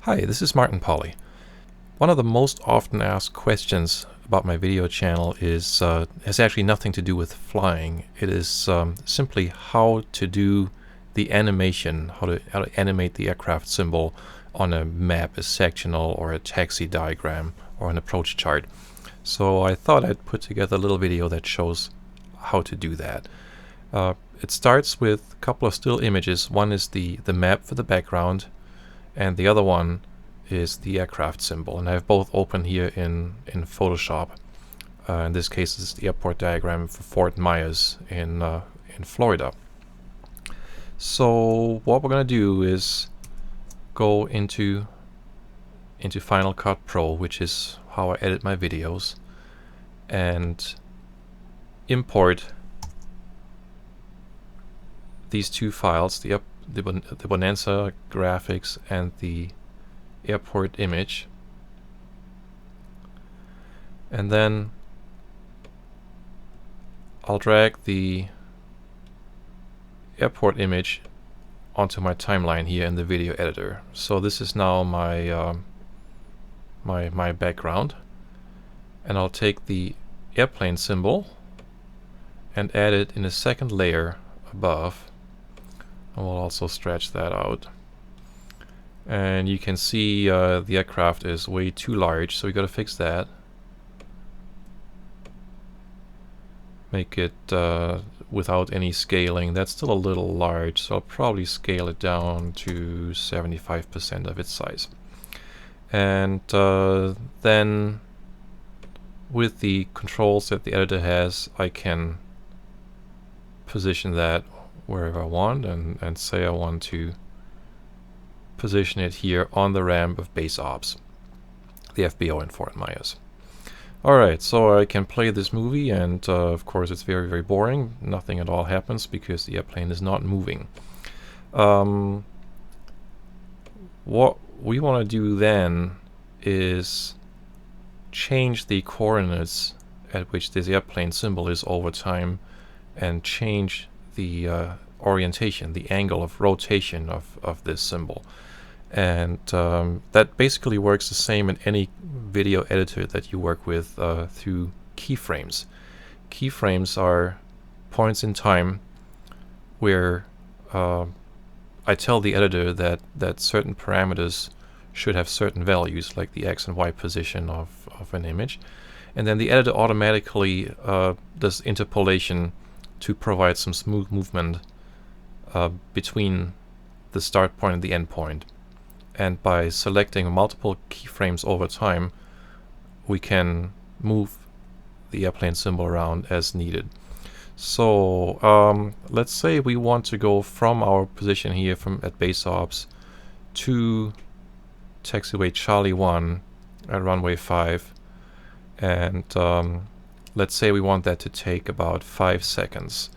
Hi, this is Martin Pauly. One of the most often asked questions about my video channel has actually nothing to do with flying. It is simply how to do the animation, how to animate the aircraft symbol on a map, a sectional, or a taxi diagram, or an approach chart. So I thought I'd put together a little video that shows how to do that. It starts with a couple of still images. One is the map for the background, and the other one is the aircraft symbol, and I have both open here in Photoshop. In this case, it's the airport diagram for Fort Myers in Florida. So what we're going to do is go into Final Cut Pro, which is how I edit my videos, and import these two files, the Bonanza graphics and the airport image, and then I'll drag the airport image onto my timeline here in the video editor. So this is now my my background, and I'll take the airplane symbol and add it in a second layer above. And we'll also stretch that out. And you can see the aircraft is way too large, so we got to fix that. Make it without any scaling. That's still a little large, so I'll probably scale it down to 75% of its size. And then with the controls that the editor has, I can position that wherever I want, and say I want to position it here on the ramp of base ops, the FBO in Fort Myers. Alright, so I can play this movie, and of course it's very, very boring. Nothing at all happens because the airplane is not moving. What we want to do then is change the coordinates at which this airplane symbol is over time, and change the orientation, the angle of rotation of this symbol. And that basically works the same in any video editor that you work with through keyframes. Keyframes are points in time where I tell the editor that certain parameters should have certain values, like the X and Y position of an image. And then the editor automatically does interpolation to provide some smooth movement between the start point and the end point. And by selecting multiple keyframes over time, we can move the airplane symbol around as needed. So let's say we want to go from our position here at base ops to taxiway Charlie 1 at runway 5, and let's say we want that to take about 5 seconds.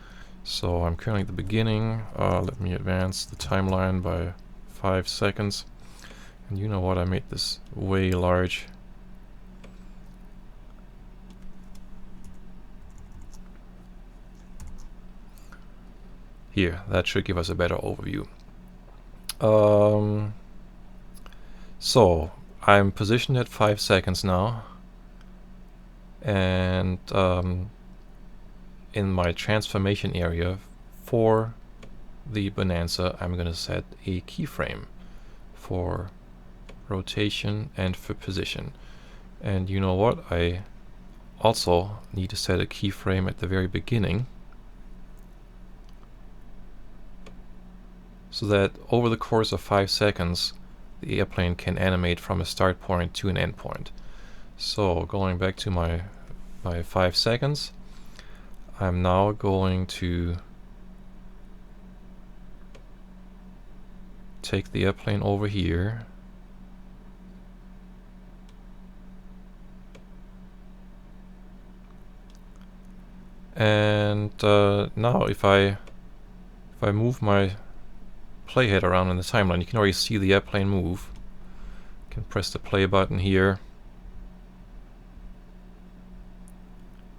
So I'm currently at the beginning. Let me advance the timeline by 5 seconds. And you know what, I made this way large. Here, that should give us a better overview. So I'm positioned at 5 seconds now, and in my transformation area for the Bonanza, I'm going to set a keyframe for rotation and for position. And you know what, I also need to set a keyframe at the very beginning, so that over the course of 5 seconds the airplane can animate from a start point to an end point. So going back to my 5 seconds, I'm now going to take the airplane over here, and now if I move my playhead around in the timeline, you can already see the airplane move. You can press the play button here,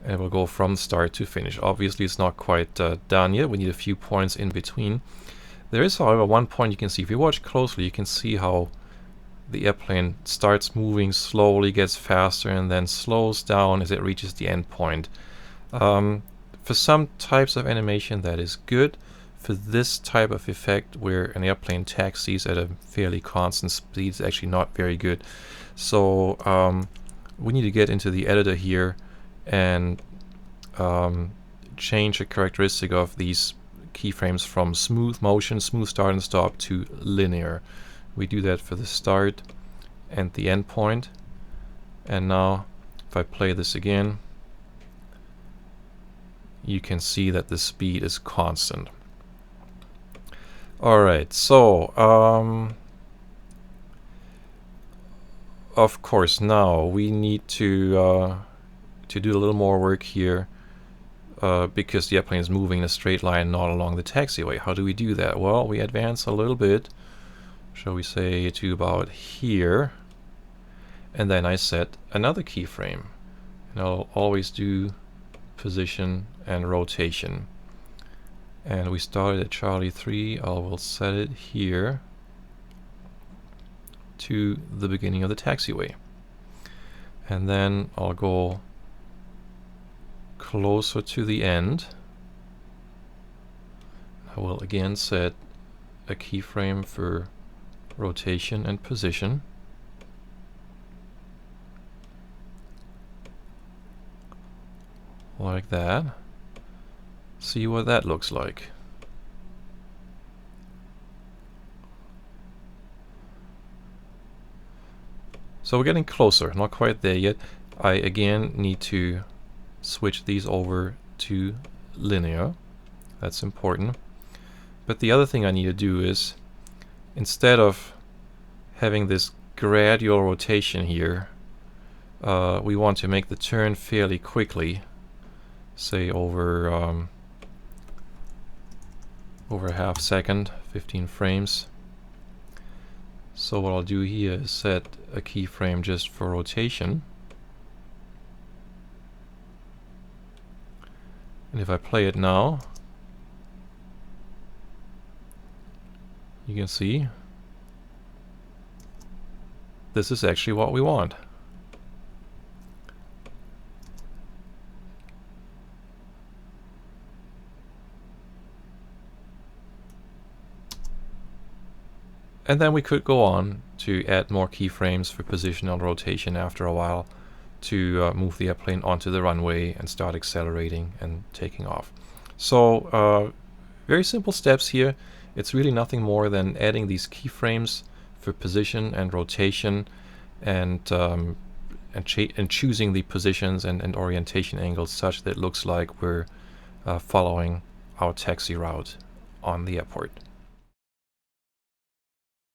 and it will go from start to finish. Obviously it's not quite done yet, we need a few points in between. There is, however, one point you can see. If you watch closely, you can see how the airplane starts moving slowly, gets faster, and then slows down as it reaches the end point. For some types of animation that is good. For this type of effect where an airplane taxis at a fairly constant speed, is actually not very good. So we need to get into the editor here and change the characteristic of these keyframes from smooth motion, smooth start and stop, to linear. We do that for the start and the end point. And now if I play this again, you can see that the speed is constant. Alright, so of course now we need to do a little more work here because the airplane is moving in a straight line, not along the taxiway. How do we do that? Well, we advance a little bit, shall we say to about here, and then I set another keyframe. And I'll always do position and rotation. And we started at Charlie 3. I will set it here to the beginning of the taxiway. And then I'll go closer to the end. I will again set a keyframe for rotation and position. Like that. See what that looks like. So we're getting closer, not quite there yet. I again need to switch these over to linear. That's important. But the other thing I need to do is, instead of having this gradual rotation here, we want to make the turn fairly quickly, say over a half second, 15 frames. So what I'll do here is set a keyframe just for rotation. And if I play it now, you can see this is actually what we want. And then we could go on to add more keyframes for position and rotation after a while to move the airplane onto the runway and start accelerating and taking off. So very simple steps here. It's really nothing more than adding these keyframes for position and rotation, and choosing the positions and orientation angles such that it looks like we're following our taxi route on the airport.